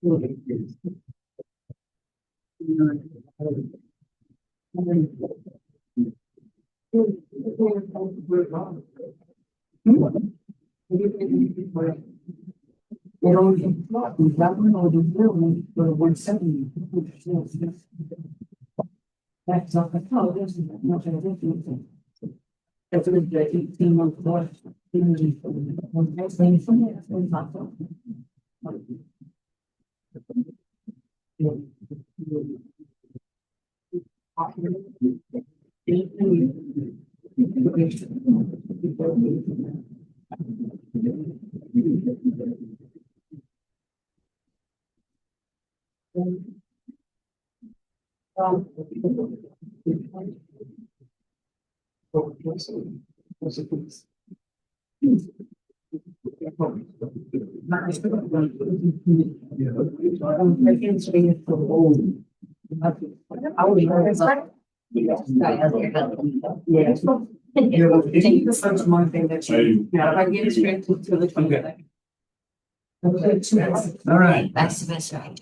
That's not the code, there's no transition. That's a good 18-month course. All right. That's the best way.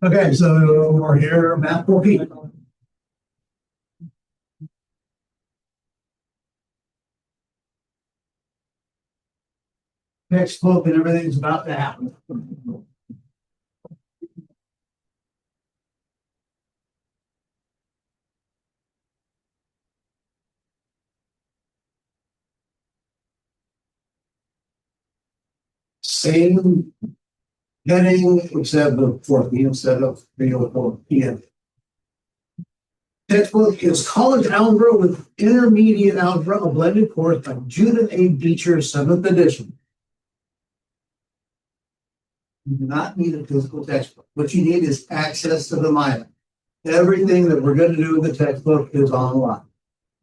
Okay, so we're here, map 4P. Textbook and everything's about to happen. Same heading except the 4P instead of 304 PM. Textbook is College Algebra with Intermediate Algebra, a blended course by Judith A. Beecher, 7th edition. You do not need a physical textbook. What you need is access to the MILA. Everything that we're going to do in the textbook is online.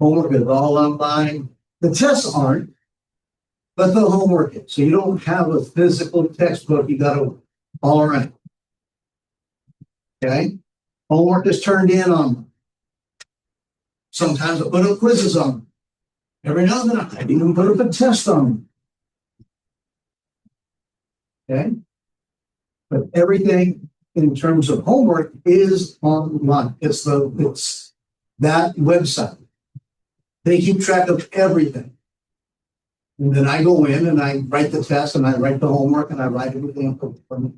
Homework is all online. The tests aren't, but the homework is. So you don't have a physical textbook. You got to all around. Okay? Homework is turned in on. Sometimes I put up quizzes on them. Every now and then I even put up a test on them. Okay? But everything in terms of homework is online. It's that website. They keep track of everything. And then I go in and I write the test and I write the homework and I write everything for me.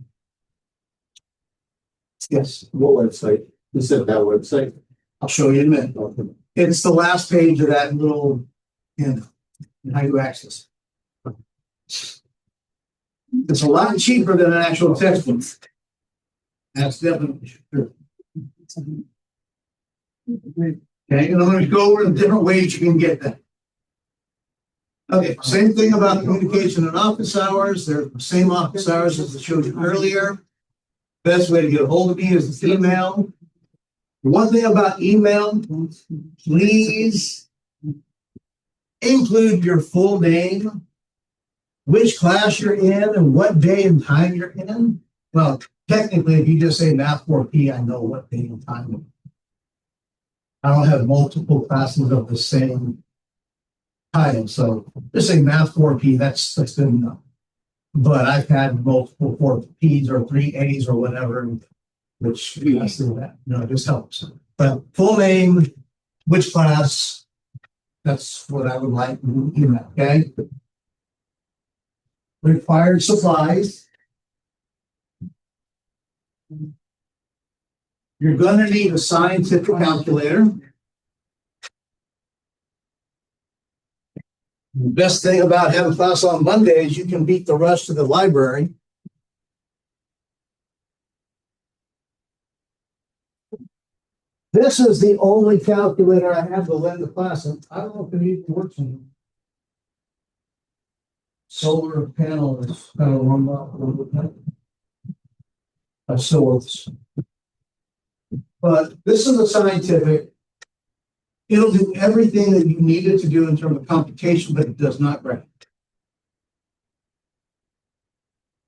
Yes. What website? You said that website? I'll show you in a minute. It's the last page of that little and how you access it. It's a lot cheaper than an actual textbook. That's definitely true. Okay, and I'm going to go over the different ways you can get that. Okay, same thing about communication and office hours. They're the same office hours as I showed you earlier. Best way to get a hold of me is email. One thing about email, please include your full name, which class you're in, and what day and time you're in. Well, technically, if you just say Math 4P, I know what day and time. I don't have multiple classes of the same title, so just say Math 4P. That's good enough. But I've had multiple 4Ps or 3As or whatever, which I still that. It just helps. But full name, which class? That's what I would like. Okay. Required supplies. You're going to need a scientific calculator. The best thing about having class on Monday is you can beat the rush to the library. This is the only calculator I have to lend the class. And I don't know if it even works in solar panel is kind of warmed up a little bit. But this is a scientific. It'll do everything that you need it to do in terms of computation, but it does not graph.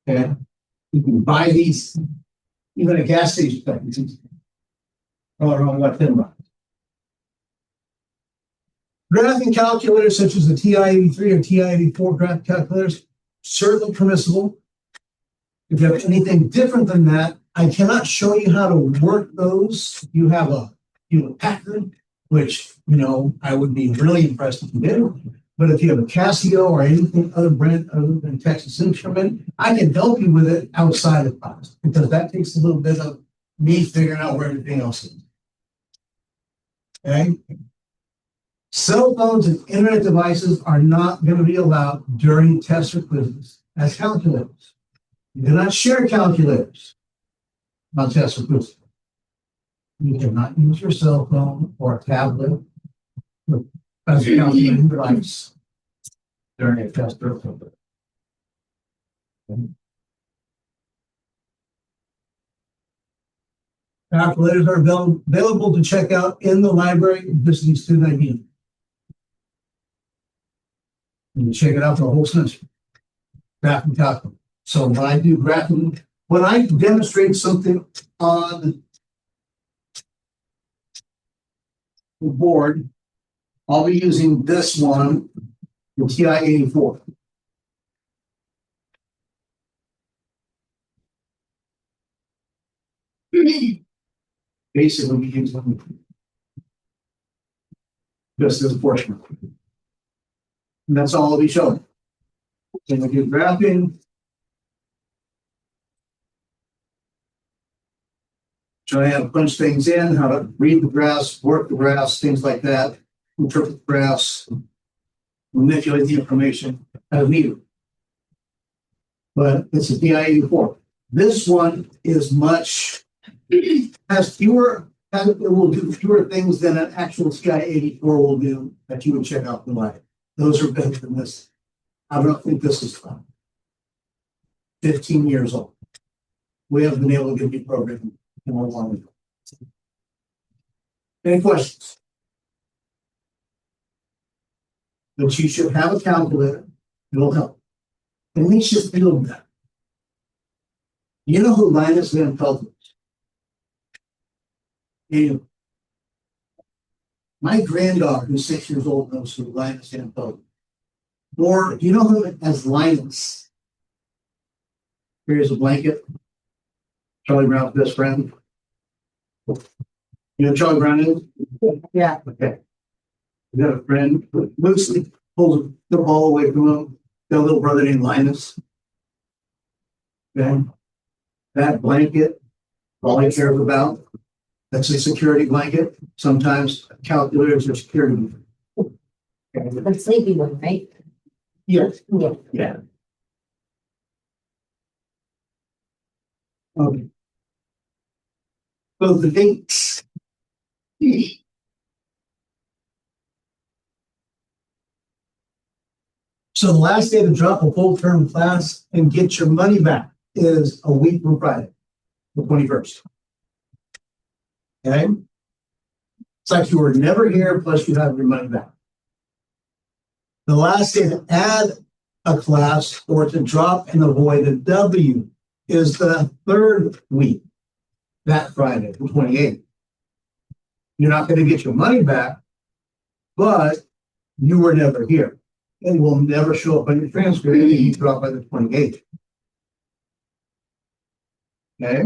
Okay, you can buy these, even at gas station. Oh, wrong, what them right. Graphing calculators such as the TI-83 or TI-84 graph calculators, certainly permissible. If you have anything different than that, I cannot show you how to work those. You have a Packard, which, I would be really impressed if you did. But if you have a Casio or anything other brand other than Texas Instrument, I can help you with it outside of class because that takes a little bit of me figuring out where everything else is. Okay. Cell phones and internet devices are not going to be allowed during tests or quizzes as calculators. You do not share calculators on tests or quizzes. You cannot use your cell phone or tablet as a calculating device during a test or quiz. Calculators are available to check out in the library visiting student ID. You can check it out for a whole semester. Graphing calculator. So when I do graphing, when I demonstrate something on the board, I'll be using this one, the TI-84. Basically, we use them just as a portion. And that's all I'll be showing. Then we do graphing. Show you how to punch things in, how to read the graphs, work the graphs, things like that, interpret the graphs, manipulate the information as needed. But it's a TI-84. This one is much, has fewer, it will do fewer things than an actual TI-84 will do that you would check out in the light. Those are better than this. I don't think this is fun. 15 years old. We haven't been able to get the program in a long time. Any questions? But you should have a calculator. It'll help. It makes you feel better. You know who Linus Van Pelt is? You. My granddaughter, who's 6 years old, knows who Linus Van Pelt is. Or you know him as Linus. Here's a blanket. Charlie Brown's best friend. You know who Charlie Brown is? Yeah. Okay. We got a friend who loosely pulls the ball away from him. Got a little brother named Linus. Okay. That blanket, all he cares about, that's a security blanket. Sometimes calculators are security. Okay. The sleepy one, right? Yes. Yeah. Yeah. Okay. So the dates. So the last day to drop a full term class and get your money back is a week from Friday, the 21st. Okay? It's like you were never here, plus you have your money back. The last day to add a class or to drop and avoid a W is the third week, that Friday, the 28th. You're not going to get your money back, but you were never here. It will never show up on your transcript if you drop by the 28th. Okay?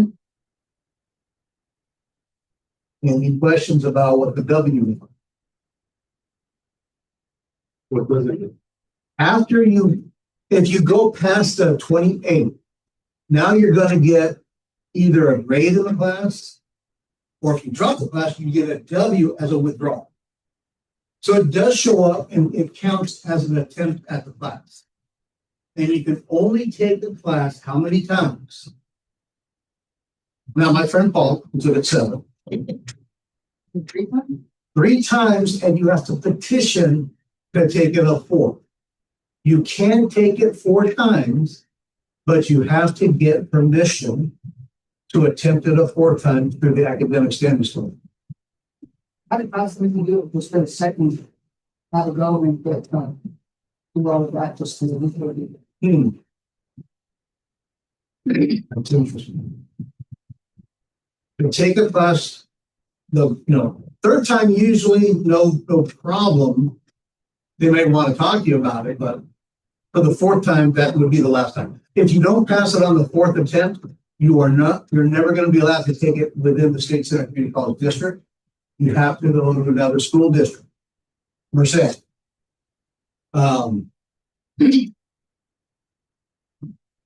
Any questions about what the W is? What was it? After you, if you go past the 28th, now you're going to get either a grade in the class, or if you drop the class, you get a W as a withdrawal. So it does show up and it counts as an attempt at the class. And you can only take the class how many times? Now, my friend Paul took it 7. 3 times, and you have to petition to take it a 4. You can take it 4 times, but you have to get permission to attempt it a 4th time through the academic standards board. How did possibly do it just for a second? How to go and get do all of that just to the That's interesting. To take a class, third time usually no problem. They may want to talk to you about it, but for the fourth time, that would be the last time. If you don't pass it on the fourth attempt, you're never going to be allowed to take it within the state center community college district. You have to go to another school district. Merced.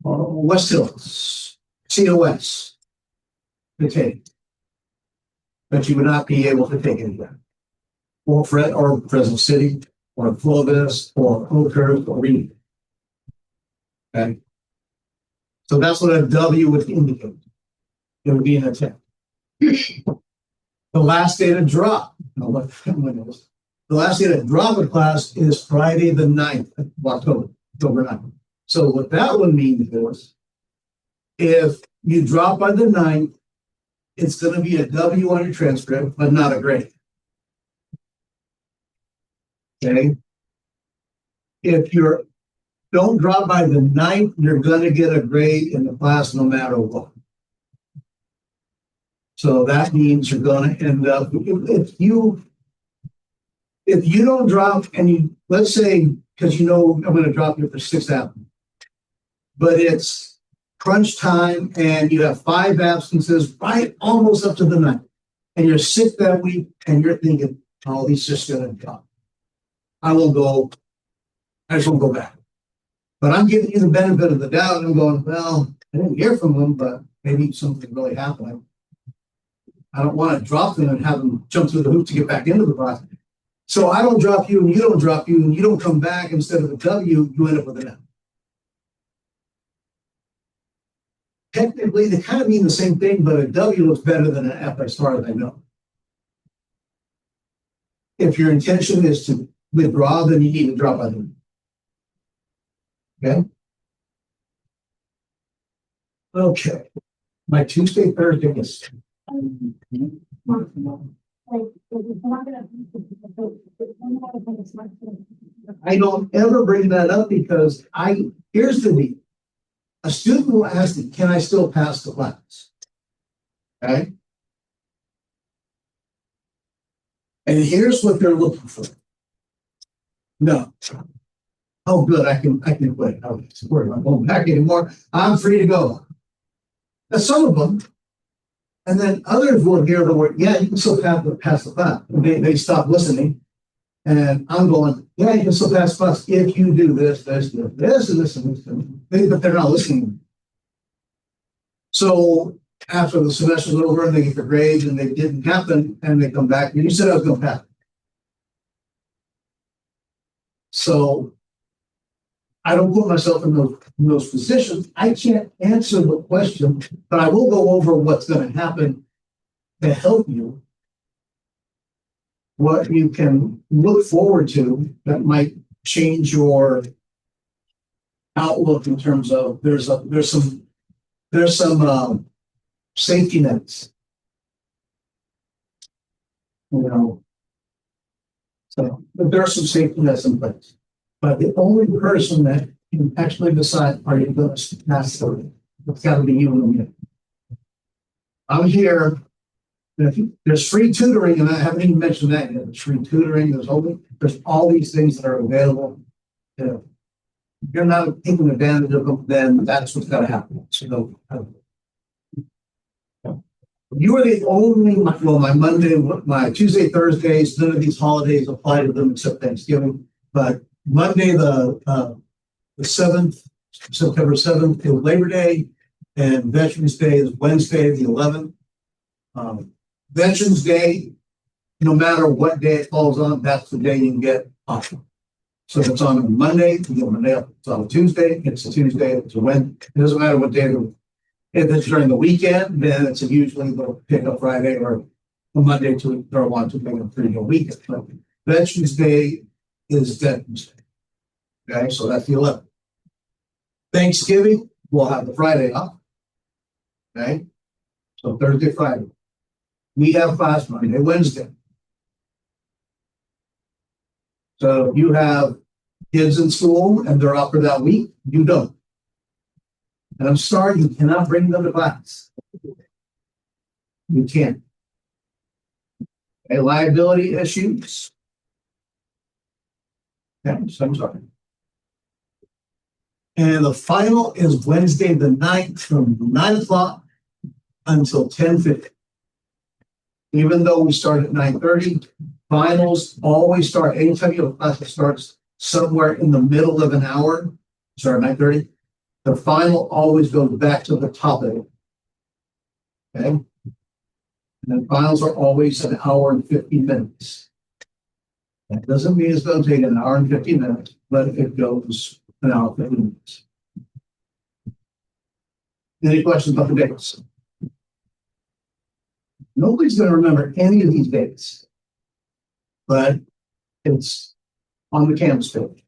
West Hills, COS, to take. But you would not be able to take it again. Or Fresno City, or Clovis, or Oakhurst, or Reed. Okay. So that's what a W would indicate. It would be an attempt. The last day to drop. The last day to drop a class is Friday the 9th of October 9th. So what that would mean is, if you drop by the 9th, it's going to be a W on your transcript, but not a grade. Okay. If you don't drop by the 9th, you're going to get a grade in the class no matter what. So that means you're going to end up, if you don't drop, and you, let's say, because I'm going to drop you for 6th Avenue, but it's crunch time and you have 5 absences right almost up to the 9th, and you're sick that week, and you're thinking, oh, he's just going to drop. I just won't go back. But I'm giving you the benefit of the doubt, and I'm going, well, I didn't hear from him, but maybe something really happened. I don't want to drop them and have them jump through the hoop to get back into the class. So I don't drop you, and you don't drop you, and you don't come back. Instead of a W, you end up with an F. Technically, they kind of mean the same thing, but a W looks better than an F as far as I know. If your intention is to withdraw, then you need to drop by them. Okay? Okay. My Tuesday, Thursday is. I don't ever bring that up because here's the deal. A student will ask me, can I still pass the class? Okay. And here's what they're looking for. No. Oh, good. I can quit. I don't worry about going back anymore. I'm free to go. Now, some of them, and then others will hear the word, yeah, you can still pass the class. They stop listening. And I'm going, yeah, you can still pass the class if you do this, this, and this. But they're not listening. So after the semester's over and they get their grades and they didn't happen, and they come back, and you said I was going to pass. So I don't put myself in those positions. I can't answer the question, but I will go over what's going to happen to help you, what you can look forward to that might change your outlook in terms of there's some safety nets, So there are some safety nets in place. But the only person that can actually decide, are you going to pass through? It's got to be you and me. I'm here. There's free tutoring, and I haven't even mentioned that yet. There's free tutoring. There's all these things that are available. If you're not taking advantage of them, then that's what's got to happen. So you are the only, my Monday, my Tuesday, Thursdays, none of these holidays apply to them except Thanksgiving. But Monday, the 7th, September 7th is Labor Day, and Veterans Day is Wednesday, the 11th. Veterans Day, no matter what day it falls on, that's the day you can get off. So if it's on a Monday, you get Monday off. It's on a Tuesday, it's a Tuesday, it's a Wednesday. It doesn't matter what day. If it's during the weekend, then it's usually they'll pick up Friday or a Monday to throw on to make a pretty good weekend. But Veterans Day is Veterans Day. Okay, so that's the 11th. Thanksgiving, we'll have the Friday off. Okay, so Thursday, Friday. We have class Monday, Wednesday. So if you have kids in school and they're off for that week, you don't. And I'm sorry, you cannot bring them to class. You can't. A liability issues. Yeah, so I'm sorry. And the final is Wednesday the 9th from 9 o'clock until 10:50. Even though we start at 9:30, finals always start anytime you have a class that starts somewhere in the middle of an hour, start at 9:30, the final always goes back to the top of it. Okay? And then finals are always an hour and 50 minutes. That doesn't mean it's going to take an hour and 50 minutes, but it goes an hour and 50 minutes. Any questions about the dates? Nobody's going to remember any of these dates, but it's on the Canvas page.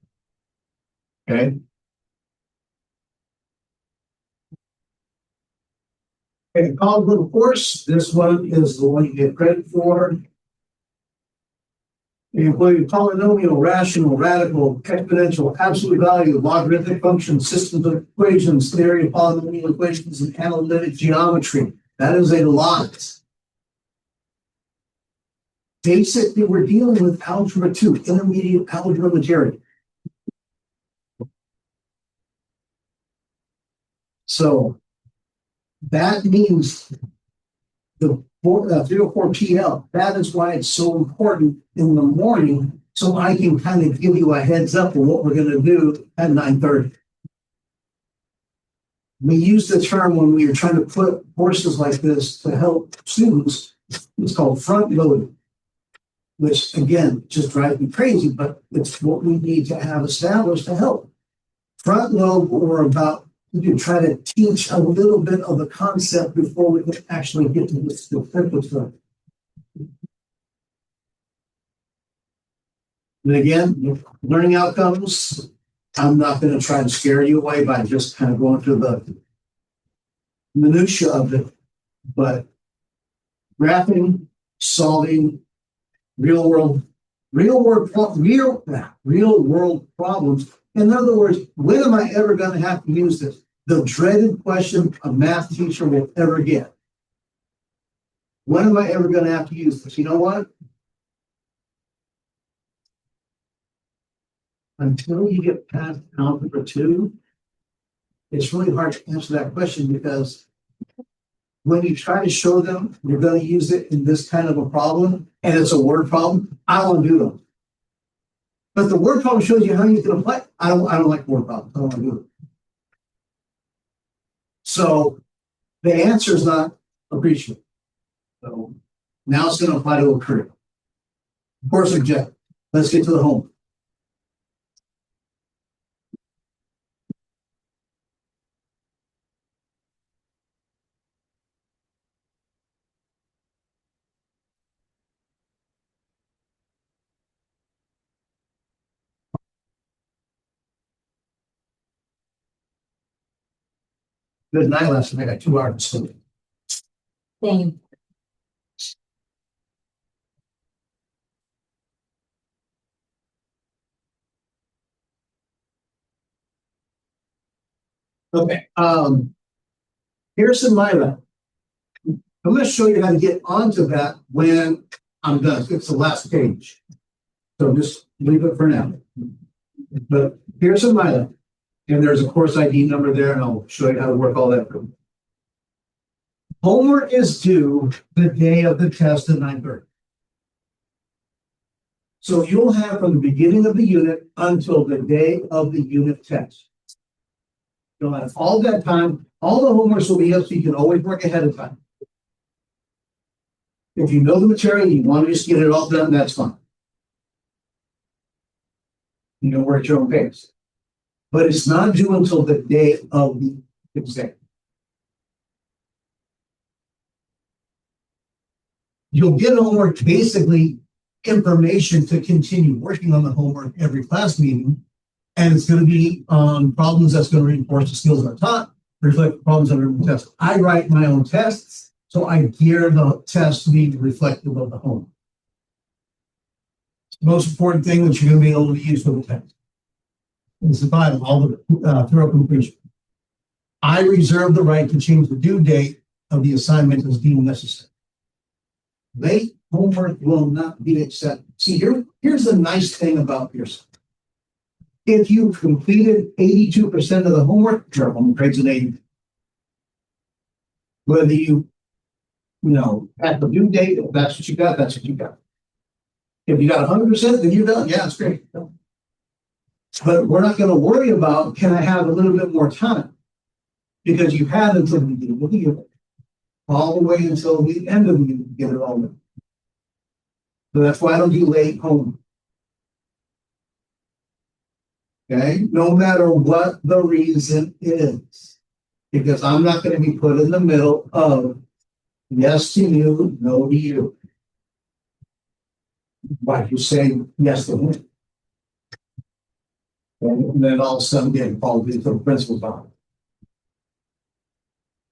Okay. Okay, college level course. This one is the one you get credit for. Including polynomial, rational, radical, exponential, absolute value, logarithmic functions, systems of equations, theory of polynomial equations, and analytic geometry. That is a lot. Basically, we're dealing with algebra 2, intermediate algebra material. So that means the 304 PL, that is why it's so important in the morning, so I can kind of give you a heads up of what we're going to do at 9:30. We use the term when we are trying to put courses like this to help students. It's called front loading, which again just drives me crazy, but it's what we need to have established to help. Front load, or about you try to teach a little bit of the concept before we can actually get to the specifics of it. And again, learning outcomes, I'm not going to try to scare you away by just kind of going through the minutia of it, but graphing, solving real world problems. In other words, when am I ever going to have to use this? The dreaded question a math teacher will ever get. When am I ever going to have to use this? You know what? Until you get past algebra 2, it's really hard to answer that question, because when you try to show them you're going to use it in this kind of a problem, and it's a word problem, I want to do them. But the word problem shows you how you can apply. I don't like word problems. I don't want to do it. So the answer is not appreciable. So now it's going to apply to a career. Course objective. Let's get to the home. Good night last night. I got 2 hours of sleep. Same. Okay. Here's my lab. I'm going to show you how to get onto that when I'm done. It's the last page. So just leave it for now. But here's my lab. And there's a course ID number there, and I'll show you how to work all that. Homework is due the day of the test at 9:30. So you'll have from the beginning of the unit until the day of the unit test. You'll have all that time. All the homeworks will be up, so you can always work ahead of time. If you know the material, you want to just get it all done, that's fine. You know, work at your own pace. But it's not due until the day of the exam. You'll get homework, basically information to continue working on the homework every class meeting. And it's going to be on problems that's going to reinforce the skills that are taught, reflect the problems that are in the test. I write my own tests, so I gear the test to be reflective of the homework. It's the most important thing that you're going to be able to use for the test. It's the Bible, all the thorough completion. I reserve the right to change the due date of the assignment as deemed necessary. Late homework will not be accepted. See, here's the nice thing about Pearson. If you completed 82% of the homework, your homework grade's an 80. Whether you at the due date, if that's what you got, that's what you got. If you got 100%, then you're done. Yeah, it's great. But we're not going to worry about, can I have a little bit more time? Because you had until the beginning of the year, all the way until the end of the year to get it all done. So that's why I don't do late homework. Okay, no matter what the reason is, because I'm not going to be put in the middle of yes to you, no to you. Like you say yes to me. And then all of a sudden get called into the principal's office.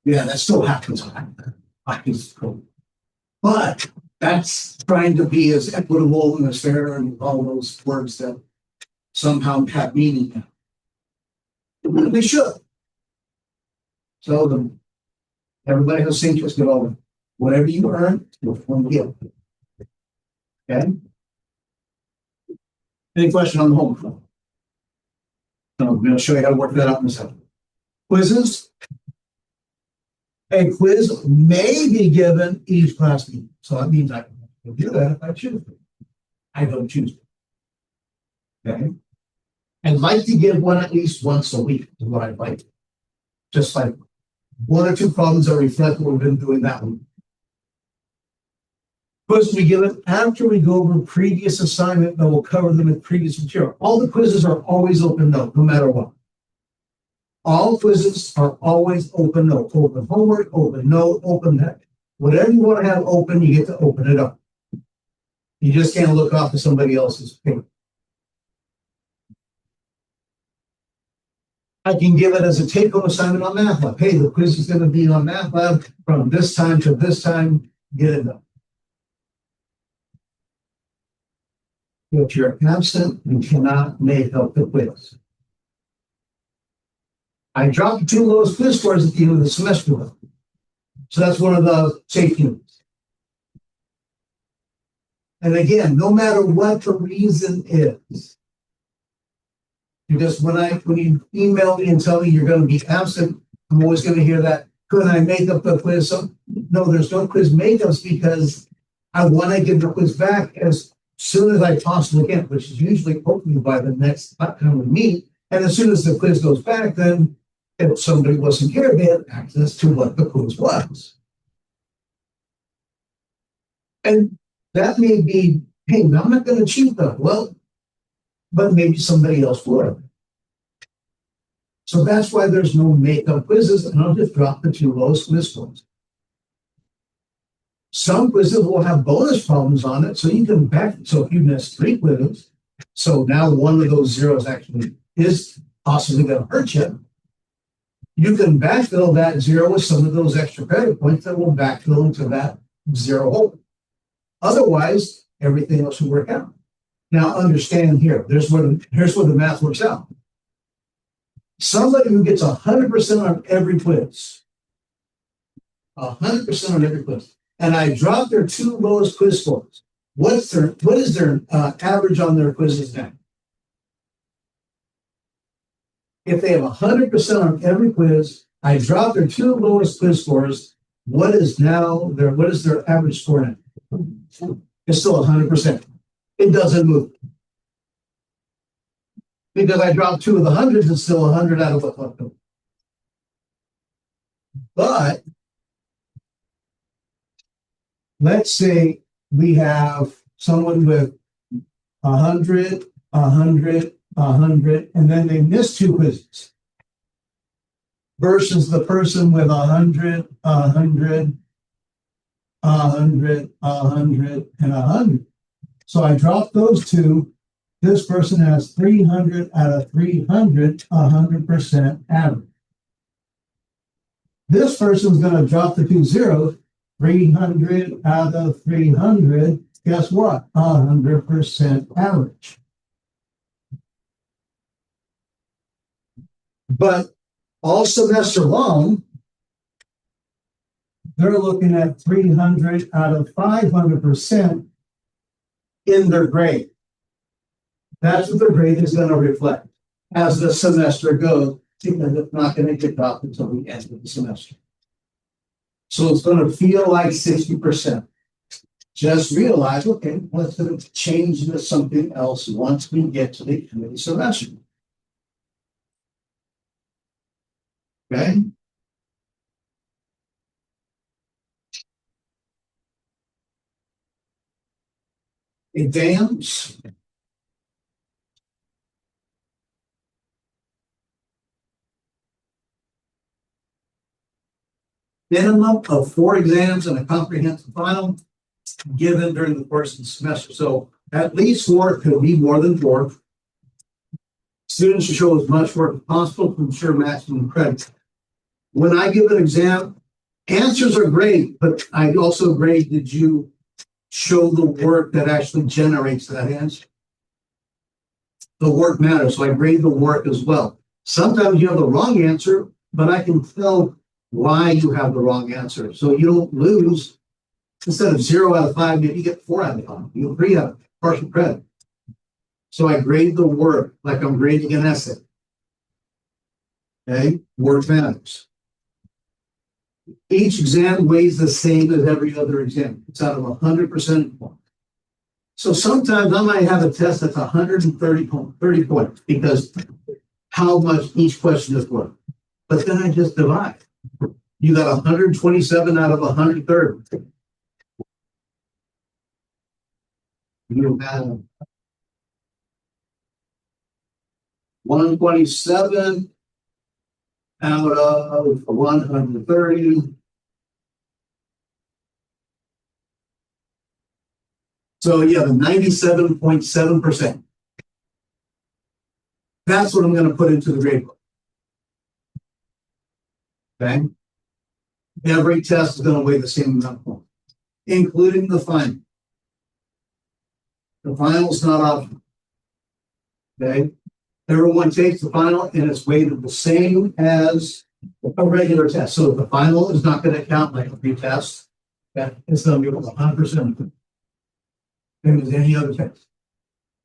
Yeah, that still happens. But that's trying to be as equitable and as fair and all those words that somehow have meaning now. They should. So everybody has the same choice. Get over whatever you earn, you'll get. Okay. Any question on the homework? No, I'm going to show you how to work that out in a second. Quizzes. A quiz may be given each class meeting. So that means I can do that if I choose. I don't choose. Okay. I'd like to give one at least once a week is what I'd like. Just like one or two problems that reflect what we've been doing that week. Quiz we give it after we go over previous assignment that will cover them in previous material. All the quizzes are always open note, no matter what. All quizzes are always open note, open homework, open note, open that. Whatever you want to have open, you get to open it up. You just can't look off to somebody else's paper. I can give it as a take-home assignment on Math Lab. Hey, the quiz is going to be on Math Lab from this time to this time. Get it done. If you're absent, you cannot make up the quiz. I dropped the two lowest quiz scores at the end of the semester. So that's one of the safety rules. And again, no matter what the reason is, because when you email me and tell me you're going to be absent, I'm always going to hear that. Could I make up the quiz? So, no, there's no quiz makeups because I want to get the quiz back as soon as I possibly can, which is usually hopefully by the next time we meet. And as soon as the quiz goes back, then if somebody wasn't here, they had access to what the quiz was. And that may be, hey, I'm not going to cheat though. Well, but maybe somebody else would. So that's why there's no makeup quizzes, and I'll just drop the two lowest quiz scores. Some quizzes will have bonus problems on it, so you can back. So if you miss 3 quizzes, so now one of those zeros actually is possibly going to hurt you. You can backfill that 0 with some of those extra credit points that will backfill into that 0 hole. Otherwise, everything else will work out. Now, understand here. Here's where the math works out. Somebody who gets 100% on every quiz, 100% on every quiz, and I drop their 2 lowest quiz scores. What is their average on their quizzes now? If they have 100% on every quiz, I drop their 2 lowest quiz scores. What is their average score now? It's still 100%. It doesn't move. Because I dropped 2 of the hundreds, it's still 100 out of what's left over. But let's say we have someone with 100, 100, 100, and then they miss 2 quizzes. Versus the person with 100, 100, 100, 100, and 100. So I dropped those 2. This person has 300 out of 300, 100% average. This person's going to drop the 2 zeros, 300 out of 300. Guess what? 100% average. But all semester long, they're looking at 300 out of 500% in their grade. That's what their grade is going to reflect as the semester goes, because it's not going to get dropped until the end of the semester. So it's going to feel like 60%. Just realize, okay, let's change into something else once we get to the end of the semester. Okay? Exams. Minimum of 4 exams and a comprehensive final given during the course of the semester. So at least 4, could be more than 4. Students should show as much work as possible to ensure maximum credit. When I give an exam, answers are great, but I also grade, did you show the work that actually generates that answer? The work matters, so I grade the work as well. Sometimes you have the wrong answer, but I can tell why you have the wrong answer. So you don't lose. Instead of 0 out of 5, maybe you get 4 out of 5. You agree on partial credit. So I grade the work like I'm grading an essay. Okay, work matters. Each exam weighs the same as every other exam. It's out of 100%. So sometimes I might have a test that's 130 points because how much each question is worth. But then I just divide. You got 127 out of 130. You have 127 out of 130. So you have a 97.7%. That's what I'm going to put into the grade book. Okay. Every test is going to weigh the same amount of points, including the final. The final is not optional. Okay. Everyone takes the final and it's weighted the same as a regular test. So the final is not going to count like a pre-test. Okay. It's going to be 100%. Same as any other test.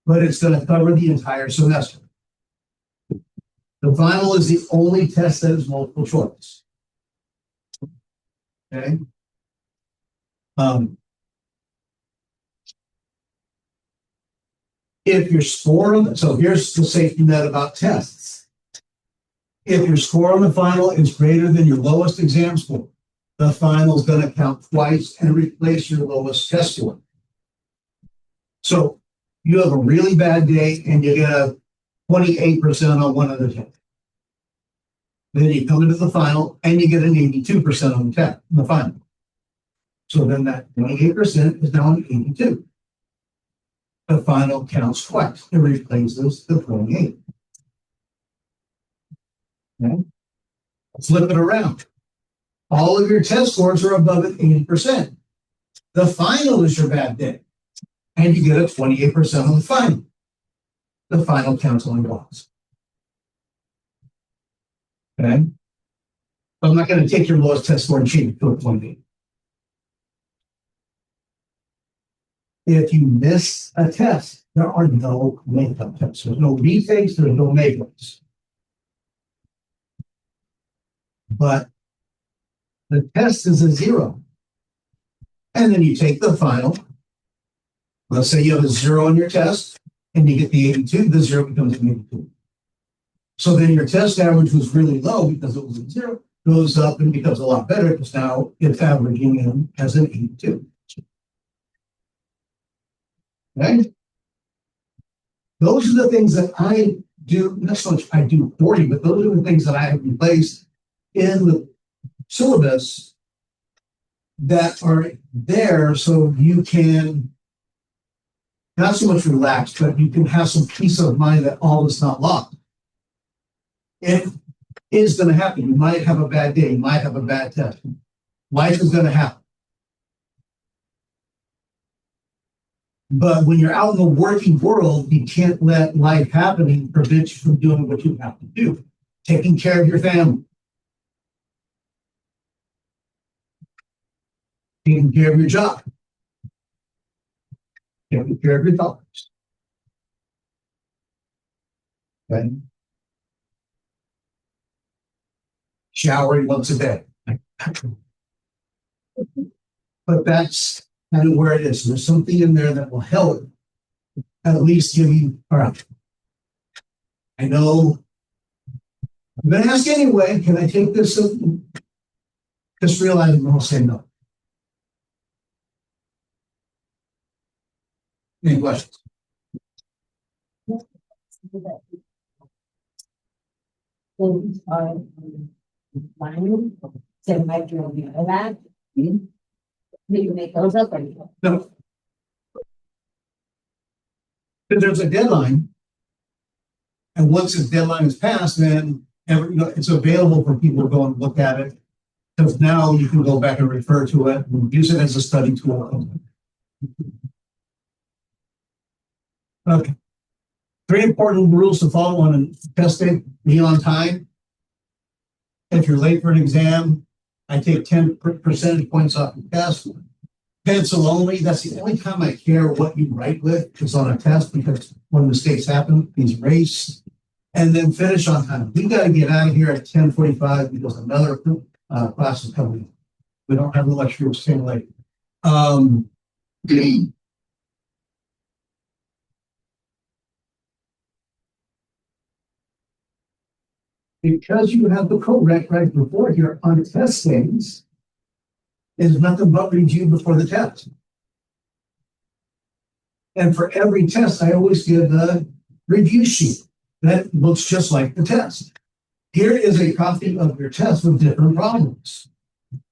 But it's going to cover the entire semester. The final is the only test that is multiple choice. Okay. If your score on so here's the safety net about tests. If your score on the final is greater than your lowest exam score, the final is going to count twice and replace your lowest test score. So you have a really bad day and you get a 28% on one of the tests. Then you come into the final and you get an 82% on the test, the final. So then that 28% is now an 82. The final counts twice. It replaces the 28. Okay. Flip it around. All of your test scores are above an 80%. The final is your bad day. And you get a 28% on the final. The final counts only once. Okay. I'm not going to take your lowest test score and change it to a 28. If you miss a test, there are no makeup tests. There's no retakes, there's no makeups. But the test is a 0. And then you take the final. Let's say you have a 0 on your test and you get the 82, the 0 becomes an 82. So then your test average was really low because it was a 0, goes up and becomes a lot better because now it's averaging in as an 82. Okay? Those are the things that I do, not so much I do for you, but those are the things that I have replaced in the syllabus that are there so you can not so much relax, but you can have some peace of mind that all is not lost. It is going to happen. You might have a bad day. You might have a bad test. Life is going to happen. But when you're out in the working world, you can't let life happening prevent you from doing what you have to do. Taking care of your family, taking care of your job, taking care of your dollars. Okay. Showering once a day. But that's kind of where it is. There's something in there that will help at least give you, all right. I know I'm going to ask anyway, can I take this? Just realize I'm going to say no. Any questions? Things are mine, so might you know that? Do you make those up or you? No. Because there's a deadline. And once the deadline is passed, then it's available for people to go and look at it. Because now you can go back and refer to it and use it as a study tool. Okay. 3 important rules to follow on a test day: be on time. If you're late for an exam, I take 10 percentage points off the test. Pencil only. That's the only time I care what you write with is on a test, because when mistakes happen, these erase. And then finish on time. We got to get out of here at 10:45 because another class is coming. We don't have the luxury of staying late. Because you have the correct right before here on test days, is nothing but review before the test. And for every test, I always give a review sheet that looks just like the test. Here is a copy of your test with different problems.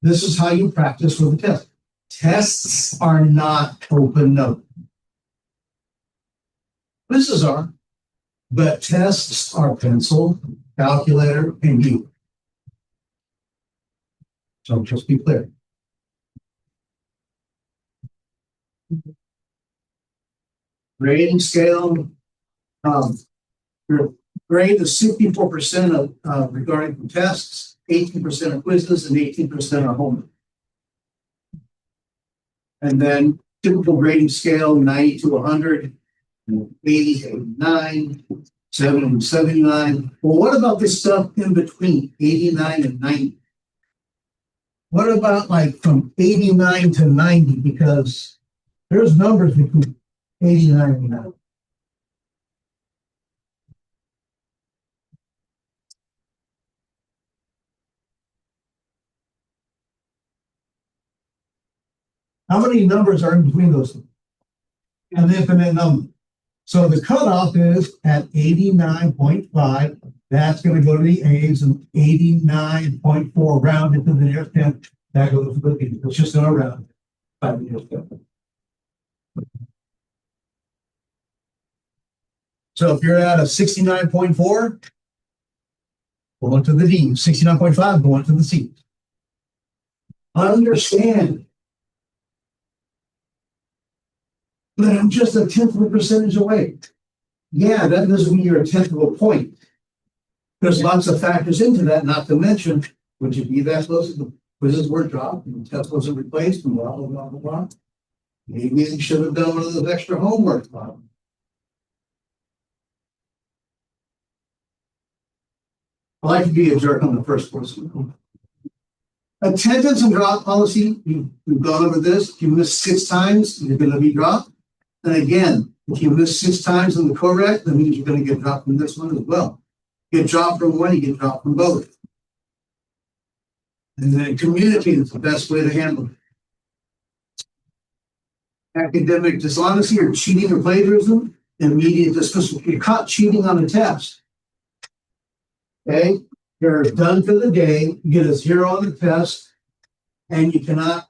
This is how you practice with the test. Tests are not open note. Quizzes are, but tests are pencil, calculator, and you. So just be clear. Grading scale. Your grade is 64% of regarding tests, 18% of quizzes, and 18% are homework. And then typical grading scale 90 to 100, 80 to 89, 70 to 79. Well, what about this stuff in between 89 and 90? What about like from 89 to 90? Because there's numbers between 89 and 90. How many numbers are in between those two? An infinite number. So the cutoff is at 89.5. That's going to go to the A's, and 89.4 rounded to the nearest 10. That goes to the B's. It's just going to round 5 years. So if you're at a 69.4, going to the D. 69.5, going to the C. Understand. But I'm just a 10th of a percentage away. Yeah, that doesn't mean you're a 10th of a point. There's lots of factors into that, not to mention, would you be that close if the quizzes were dropped and the test wasn't replaced and blah, blah, blah, blah, blah. Maybe you should have done one of those extra homework problems. I like to be a jerk on the first person. Attendance and drop policy, we've gone over this. If you miss 6 times, you're going to be dropped. And again, if you miss 6 times in the correct, that means you're going to get dropped from this one as well. Get dropped from one, you get dropped from both. And then community is the best way to handle it. Academic dishonesty or cheating or plagiarism, immediate dismissal. If you're caught cheating on a test, okay, you're done for the day, you get a 0 on the test, and you cannot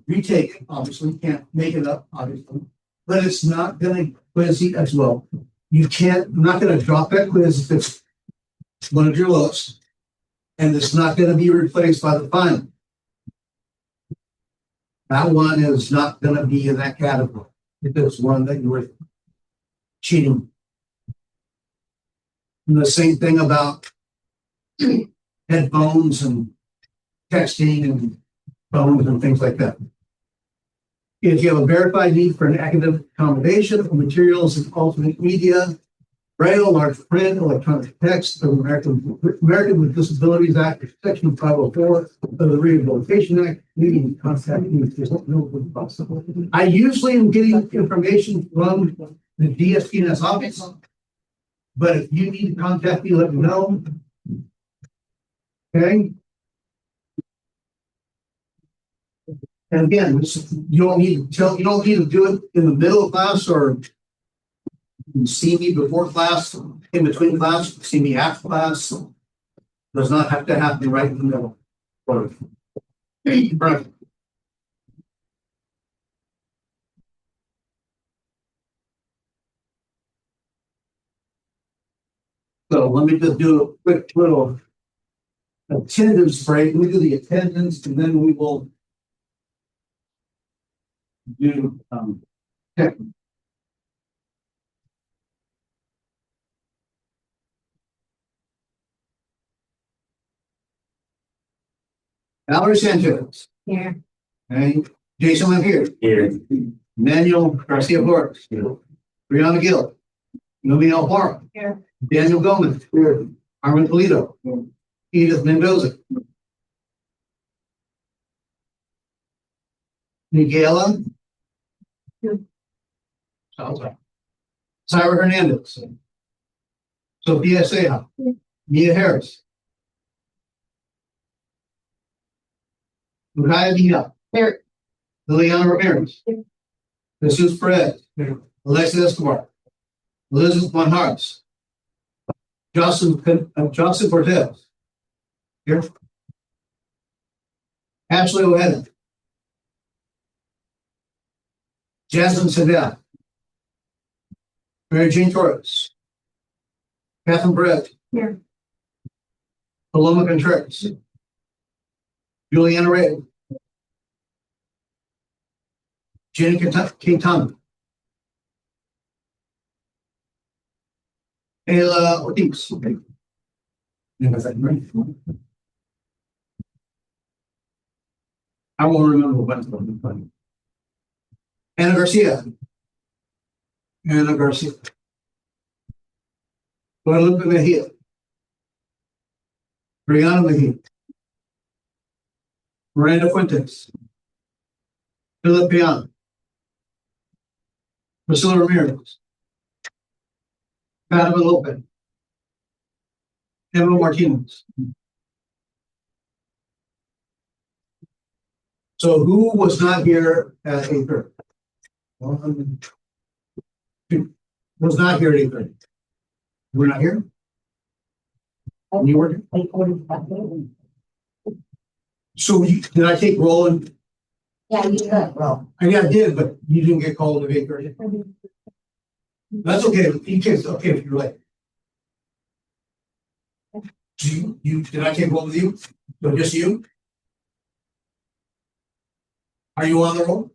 retake it, obviously, you can't make it up, obviously. But it's not going to quiz you as well. You can't, I'm not going to drop that quiz if it's one of your lowest, and it's not going to be replaced by the final. That one is not going to be in that category if it's one that you were cheating. And the same thing about headphones and texting and phones and things like that. If you have a verified need for an academic accommodation of materials and alternate media, braille, large print, electronic text, the American with Disabilities Act, Section 504 of the Rehabilitation Act, needing to contact me if there's no good possible. I usually am getting information from the DSPNS office, but if you need to contact me, let me know. Okay. And again, you don't need to do it in the middle of class or see me before class, in between class, see me after class. Does not have to happen right in the middle. Right. So let me just do a quick little attendance break. We do the attendance and then we will do tech. Valerie Sanchez. Here. Okay. Jason Webb here. Manuel Garcia Flores. Brianna Gill. Nomi Alfaro. Here. Daniel Gomez. Armin Polito. Edith Mendoza. Miguela. Syra Hernandez. Sophia Seja. Mia Harris. Mujaya Mia. Here. Liliana Ramirez. Jesus Perez. Alexis Escobar. Elizabeth Von Hartz. Johnson Cortez. Here. Ashley O'Hara. Jasmine Sedell. Mary Jane Torres. Catherine Brett. Here. Paloma Contreras. Juliana Ray. Jenny Quintana. Ayla Ortiz. I won't remember when. Anna Garcia. Anna Garcia. Guadalupe Mejia. Brianna Mejia. Miranda Fuentes. Philip Piana. Priscilla Ramirez. Fatima Lopez. Emma Martinez. So who was not here at 8:30? Was not here at 8:30. We're not here? You were? So did I take roll and Yeah, you got roll. I did, but you didn't get called at 8:30. That's okay. It's okay if you're late. Did I take roll with you? So just you? Are you on the roll?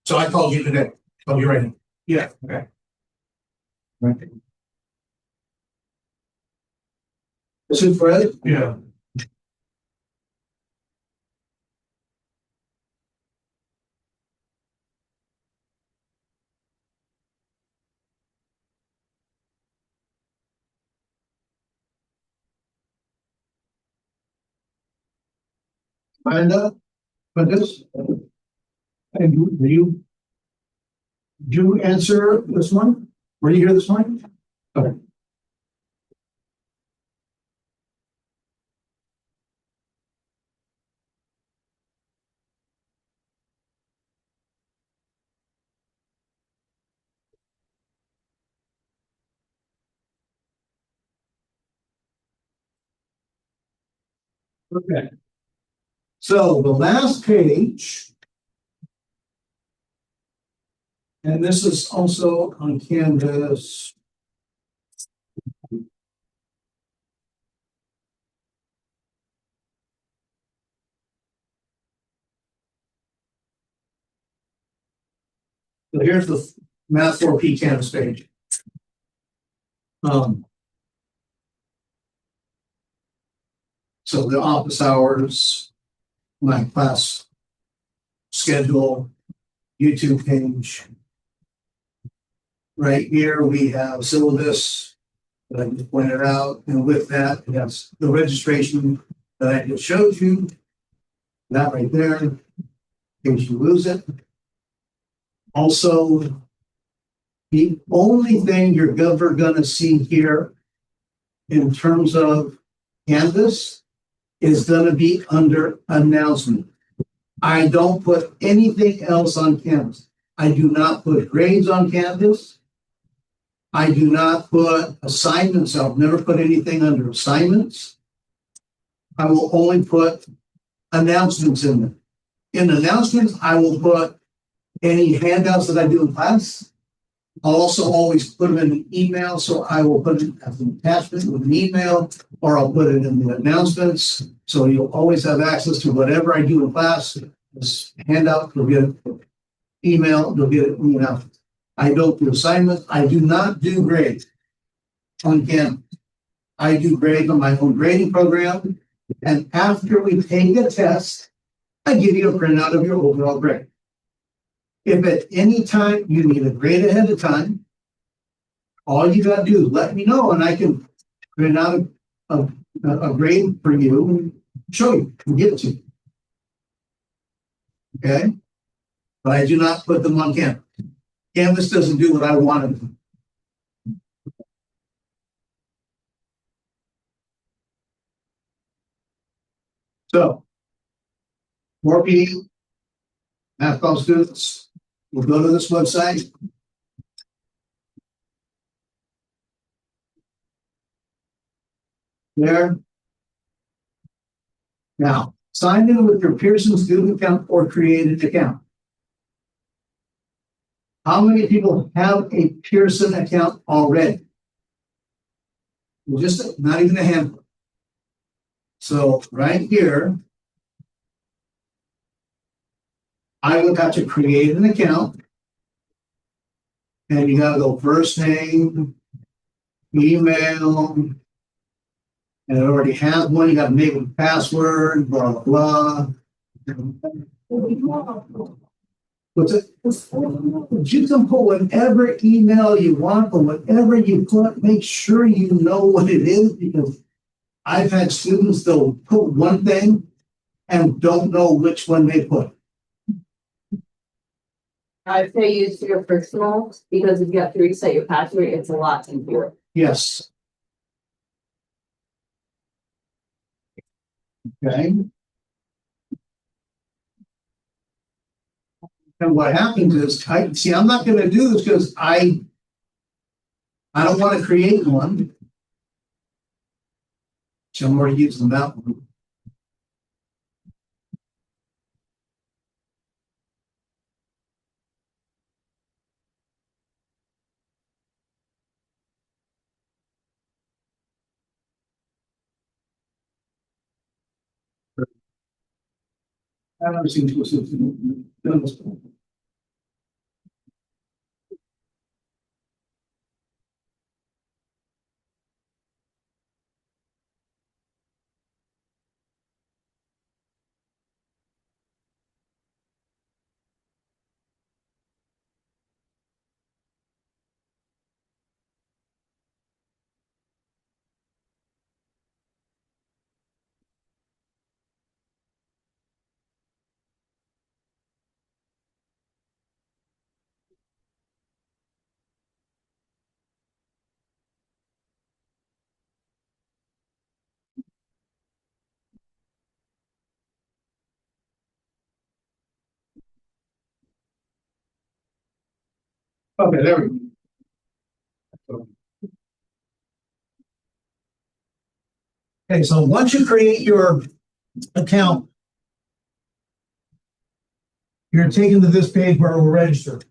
So I called you today. Oh, you're right. Yeah. Okay. Right. This is Fred? Yeah. Amanda, Quintus, and you answer this one? Were you here this morning? Okay. Okay. So the last page, and this is also on Canvas. So here's the Math 4P Canvas page. So the office hours, my class schedule, YouTube page. Right here, we have syllabus that I just pointed out, and with that, it has the registration that I just showed you. That right there, in case you lose it. Also, the only thing you're ever gonna see here in terms of Canvas is gonna be under announcement. I don't put anything else on Canvas. I do not put grades on Canvas. I do not put assignments. I'll never put anything under assignments. I will only put announcements in there. In announcements, I will put any handouts that I do in class. I'll also always put them in an email, so I will put it as an attachment with an email, or I'll put it in the announcements. So you'll always have access to whatever I do in class. This handout, you'll get it. Email, you'll get it in the announcements. I don't do assignments. I do not do grades on Canvas. I do grades on my own grading program. And after we take a test, I give you a printout of your overall grade. If at any time you need a grade ahead of time, all you got to do is let me know, and I can print out a grade for you and show you and give it to you. Okay? But I do not put them on Canvas. Canvas doesn't do what I want it to do. So, 4P, math club students will go to this website. There. Now, sign in with your Pearson student account or create an account. How many people have a Pearson account already? Just not even a handful. So right here, I would have to create an account. And you gotta go first name, email, and it already has one. You gotta make a password, blah, blah, blah. What's it? You can put whatever email you want, but whatever you put, make sure you know what it is, because I've had students, they'll put one thing and don't know which one they put. I'd say use your personal, because if you have to reset your password, it's a lot easier. Yes. Okay. And what happens is, I'm not going to do this because I don't want to create one. So I'm already using that one. I've never seen two systems done this before. Okay, there we go. Okay, so once you create your account, you're taken to this page where we'll register.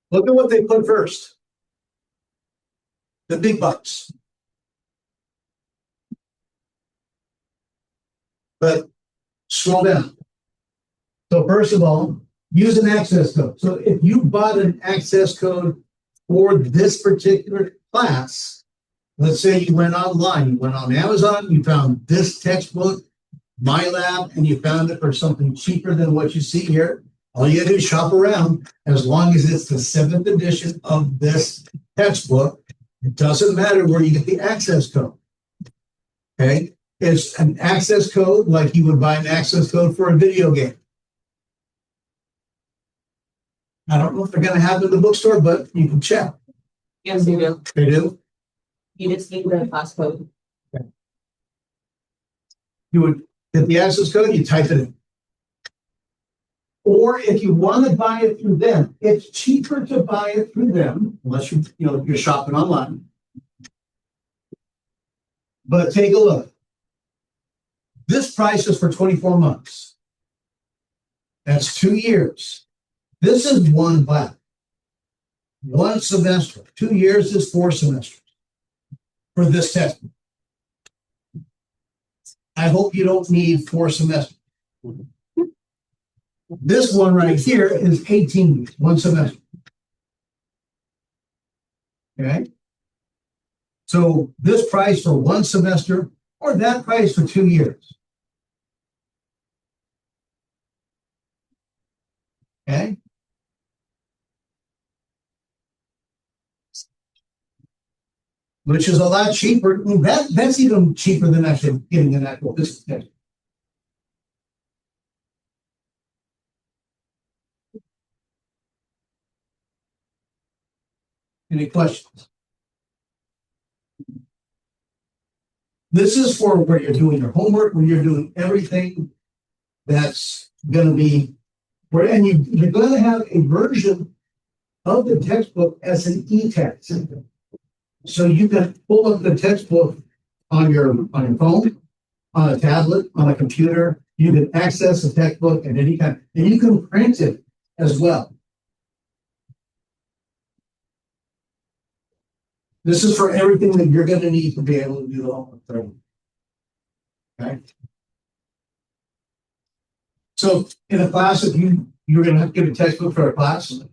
Look at what they put first. The big bucks. But scroll down. So first of all, use an access code. So if you bought an access code for this particular class, let's say you went online, you went on Amazon, you found this textbook, My Lab, and you found it for something cheaper than what you see here. All you gotta do is shop around. As long as it's the 7th edition of this textbook, it doesn't matter where you get the access code. Okay? It's an access code like you would buy an access code for a video game. I don't know if they're going to have it in the bookstore, but you can check. Yes, you do. They do. You just need the passcode. You would get the access code, you type it in. Or if you want to buy it through them, it's cheaper to buy it through them, unless you're shopping online. But take a look. This price is for 24 months. That's 2 years. This is one class. 1 semester. 2 years is 4 semesters for this test. I hope you don't need 4 semesters. This one right here is 18 weeks, 1 semester. Okay. So this price for 1 semester or that price for 2 years. Okay. Which is a lot cheaper. That's even cheaper than actually getting an actual business test. Any questions? This is for where you're doing your homework, where you're doing everything that's going to be where, and you're going to have a version of the textbook as an e-text. So you can pull up the textbook on your phone, on a tablet, on a computer. You can access the textbook at any time, and you can print it as well. This is for everything that you're going to need to be able to do the homework. Okay. So in a class, if you're going to have to get a textbook for a class, so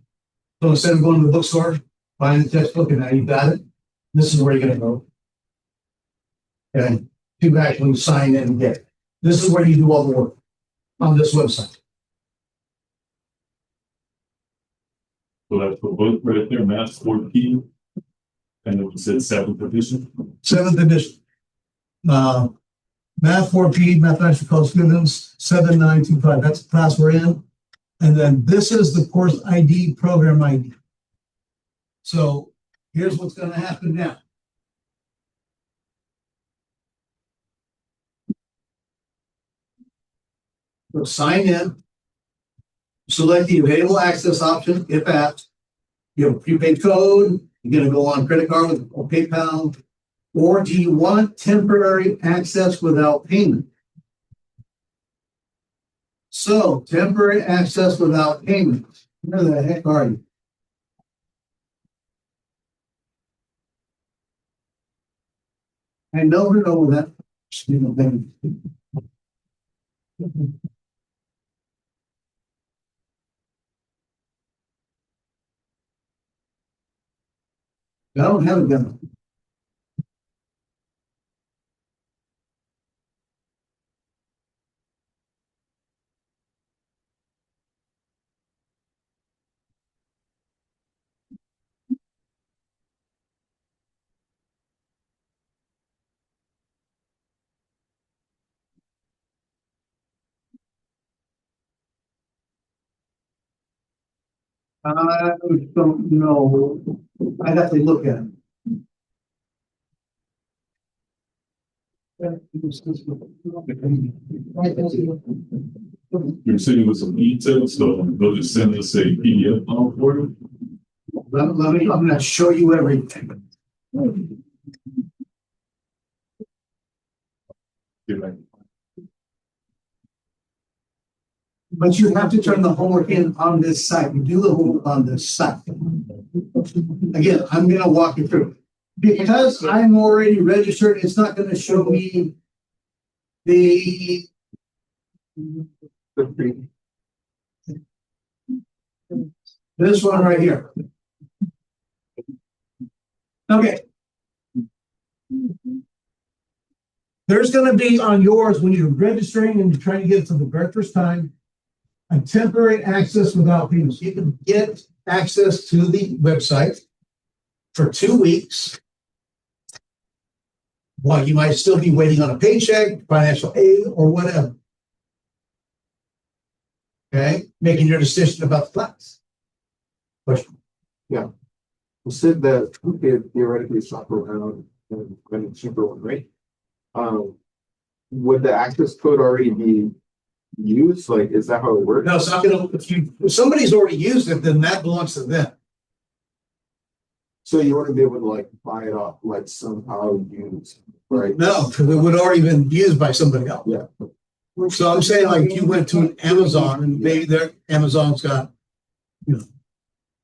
instead of going to the bookstore, buying the textbook, and now you've got it, this is where you're going to go. Okay. To actually sign in and get it. This is where you do all the work on this website. So that's the book right there, Math 14. And it said 7th edition. 7th edition. Math 4P, Mathematics for College Students, 7925. That's the class we're in. And then this is the course ID, program ID. So here's what's going to happen now. So sign in, select the available access option, if asked. You have a prepaid code, you're going to go on credit card or PayPal, or do you want temporary access without payment? So, temporary access without payment. Where the heck are you? I know we're over that. I don't have a gun. I don't know. I'd have to look at it. You're saying it was some e-text, so they'll just send us a PDF file for you. Let me, I'm going to show you everything. But you have to turn the homework in on this site. You do the homework on this site. Again, I'm going to walk you through. Because I'm already registered, it's not going to show me the This one right here. Okay. There's gonna be on yours, when you're registering and you're trying to get it for the very first time, a temporary access without payment. So you can get access to the website for 2 weeks. While you might still be waiting on a paycheck, financial aid, or whatever. Okay, making your decision about the class. Question. You said that you could theoretically shop around and find a cheaper one, right? Would the access code already be used? Like, is that how it works? No, it's not gonna, if somebody's already used it, then that belongs to them. So you wouldn't be able to like buy it off, like somehow use, right? No, because it would already been used by somebody else. Yeah. So I'm saying, like, you went to an Amazon and maybe their Amazon's got, you know,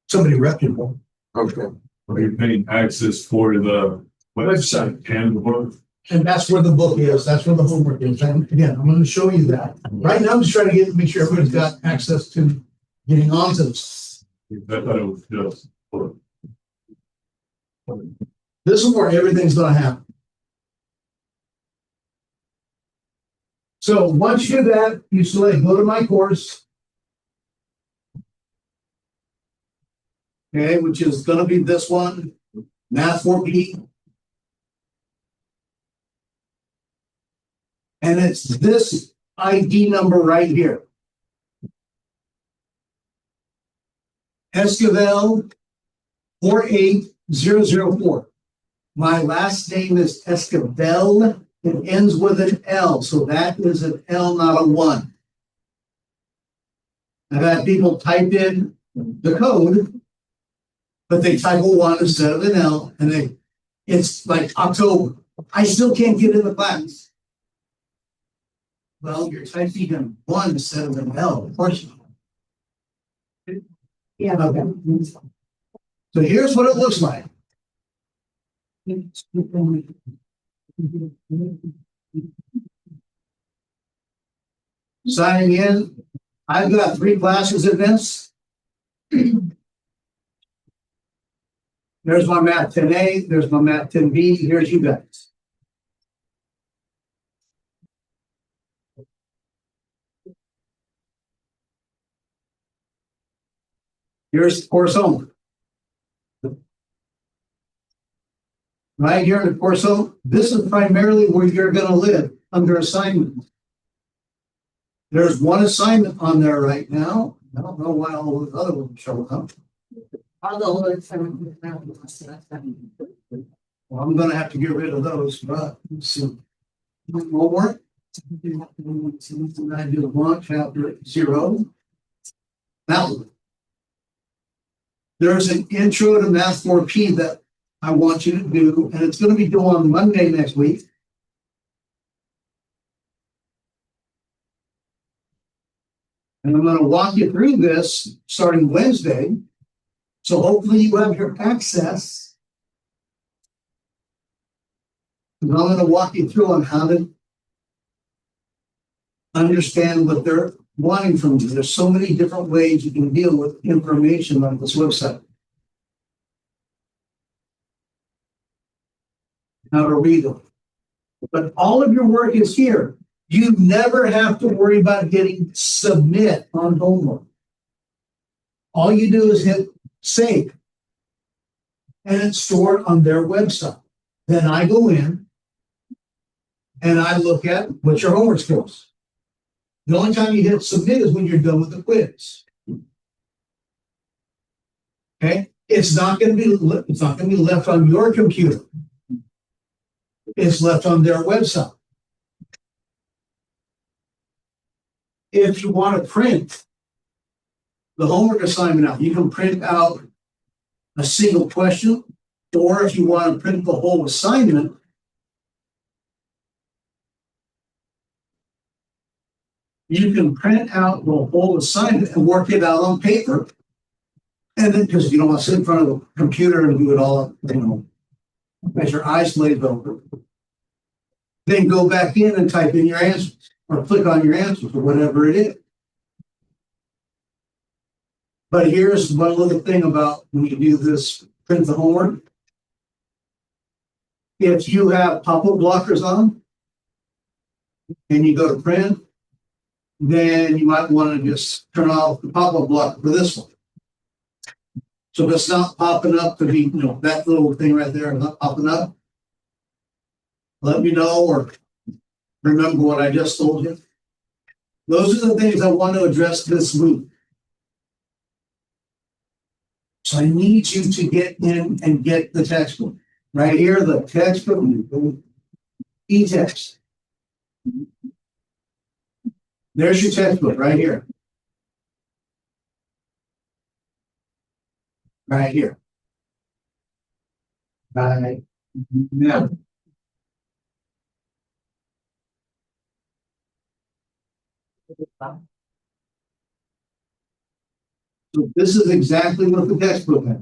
somebody reputable. Okay. Are you paying access for the website and the book? And that's where the book is, that's where the homework is. And again, I'm gonna show you that. Right now, I'm just trying to make sure everybody's got access to getting onto this. I thought it was just for. This is where everything's gonna happen. So once you do that, you select go to my course. Okay, which is gonna be this one, Math 4P. And it's this ID number right here. Esquivel 48004. My last name is Esquivel. It ends with an L, so that is an L, not a 1. I've had people type in the code, but they type a 1 instead of an L, and it's like October. I still can't get in the class. Well, you're typing in 1 instead of an L, of course. Yeah. Okay. So here's what it looks like. Signing in. I've got 3 classes in this. There's my Math 10A, there's my Math 10B, here's you guys. Here's the course home. Right here in the course home, this is primarily where you're going to live under assignment. There's one assignment on there right now. I don't know why all those other ones show up. Although it's. Well, I'm going to have to get rid of those, but let's see. Homework. I do 1, chapter 0. Now, there's an intro to Math 4P that I want you to do, and it's going to be due on Monday next week. And I'm going to walk you through this starting Wednesday. So hopefully you have your access. And I'm going to walk you through on how to understand what they're wanting from you. There's so many different ways you can deal with information on this website. How to read them. But all of your work is here. You never have to worry about getting submit on homework. All you do is hit save. And it's stored on their website. Then I go in and I look at what's your homework skills. The only time you hit submit is when you're done with the quiz. Okay? It's not going to be left on your computer. It's left on their website. If you want to print the homework assignment out, you can print out a single question, or if you want to print the whole assignment, you can print out the whole assignment and work it out on paper. And then, because you don't want to sit in front of the computer and do it all, as your eyes glaze over. Then go back in and type in your answers, or click on your answers, or whatever it is. But here's one little thing about when you do this, print the homework. If you have pop-up blockers on and you go to print, then you might want to just turn off the pop-up blocker for this one. So if it's not popping up to be, you know, that little thing right there is not popping up, let me know or remember what I just told you. Those are the things I want to address this week. So I need you to get in and get the textbook. Right here, the textbook, e-text. There's your textbook right here. Right here. Right now. So this is exactly what the textbook has.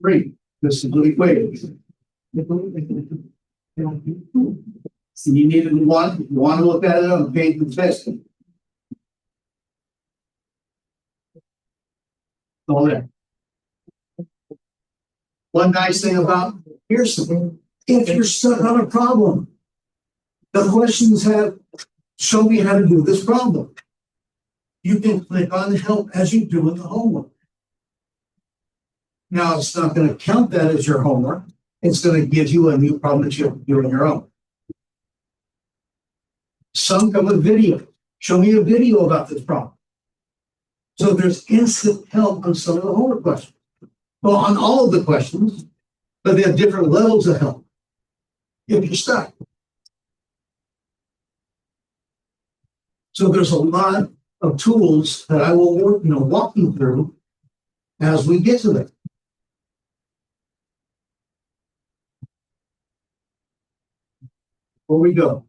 Three. This is the equation. So you need to want to look at it on page of testing. All there. One nice thing about here's something. If you're stuck on a problem, the questions have show me how to do this problem. You can click on help as you do in the homework. Now it's not going to count that as your homework. It's going to give you a new problem that you do on your own. Some come with video. Show me a video about this problem. So there's instant help on some of the homework questions. Well, on all of the questions, but they have different levels of help. If you're stuck. So there's a lot of tools that I will walk you through as we get to them. Before we go,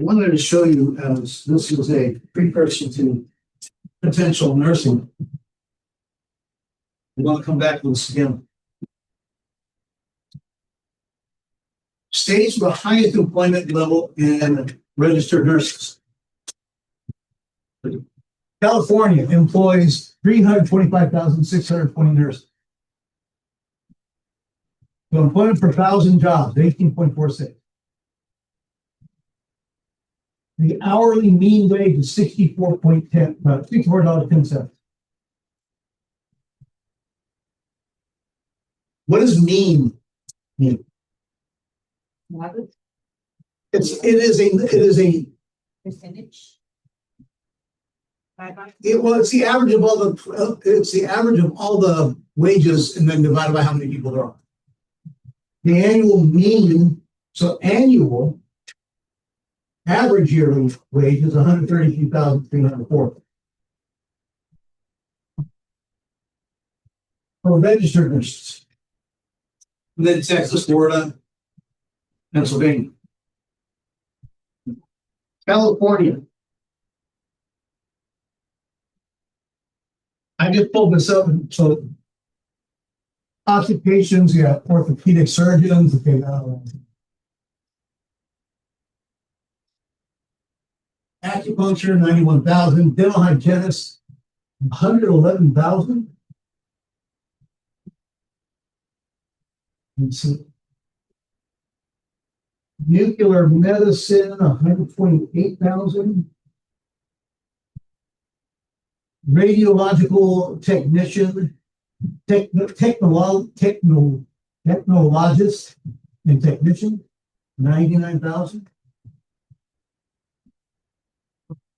I wanted to show you as this is a precursor to potential nursing. We want to come back to this again. States with the highest employment level in registered nurses. California employs 325,620 nurses. So employment per 1,000 jobs, 18.46. The hourly mean wage is $64.10. What does mean? It is a Percentage. it's the average of all the wages and then divided by how many people there are. The annual mean, so annual average yearly wage is $132,304. For registered nurses. And then Texas, Florida, Pennsylvania. California. I just pulled this up, so occupations, you have orthopedic surgeons, okay, acupuncture, 91,000, dental hygienists, 111,000. Let's see. Nuclear medicine, 128,000. Radiological technician, technologist and technician, 99,000.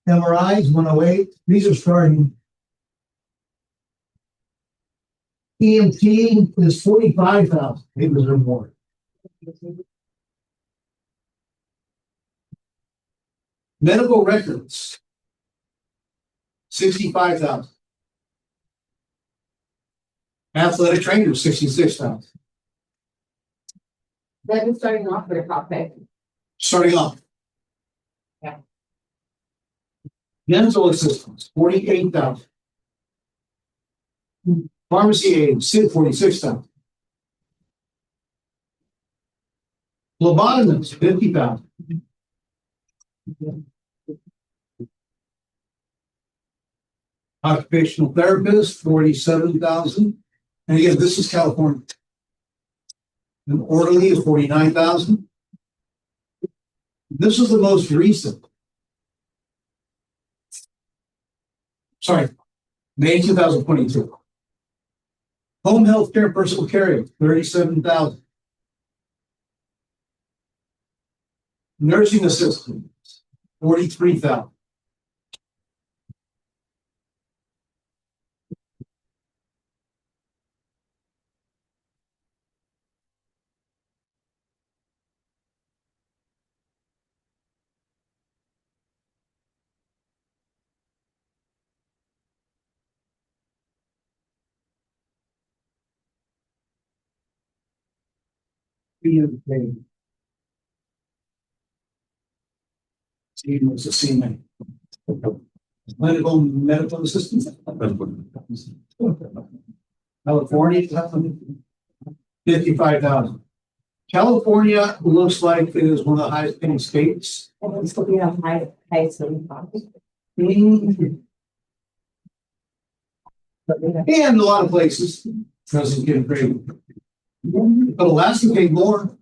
MRIs, 108. These are starting. EMT is 45,000. Maybe there's more. Medical records, 65,000. Athletic trainers, 66,000. That is starting off with a top pay. Starting off. Yeah. Dental assistants, 48,000. Pharmacy aid, SID 46,000. Phlebotomist, 50,000. Occupational therapist, 47,000. And again, this is California. An orderly is 49,000. This is the most recent. Sorry, May 2022. Home health care personal care, 37,000. Nursing assistant, 43,000. Steve was a CMA. Medical assistant. California, 55,000. California looks like it is one of the highest paying states. And it's still be a high city cost. And a lot of places doesn't get great. But Alaska paid more.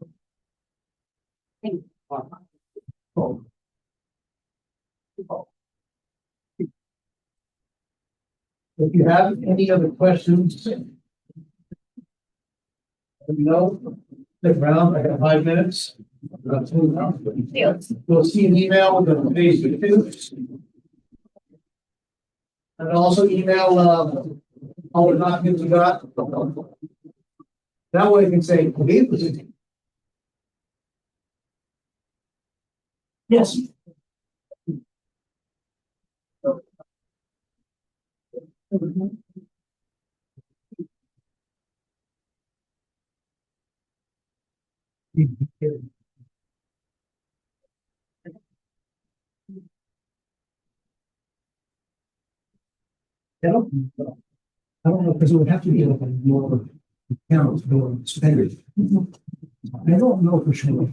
If you have any other questions, let me know. Stick around, I got 5 minutes. We'll see an email with the page videos. And also email all the documents we got. That way I can say, okay, yes. I don't know, because it would have to be like a more accounts for spending. I don't know for sure.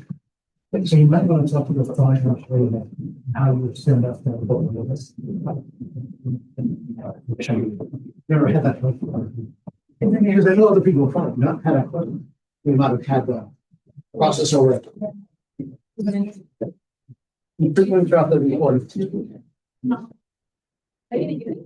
So you might want to talk to the finance lady how you send out that vote with us. Never had that question. Because I know other people have probably not had that question. We might have had the process over. You pretty much drop the report. I didn't get it.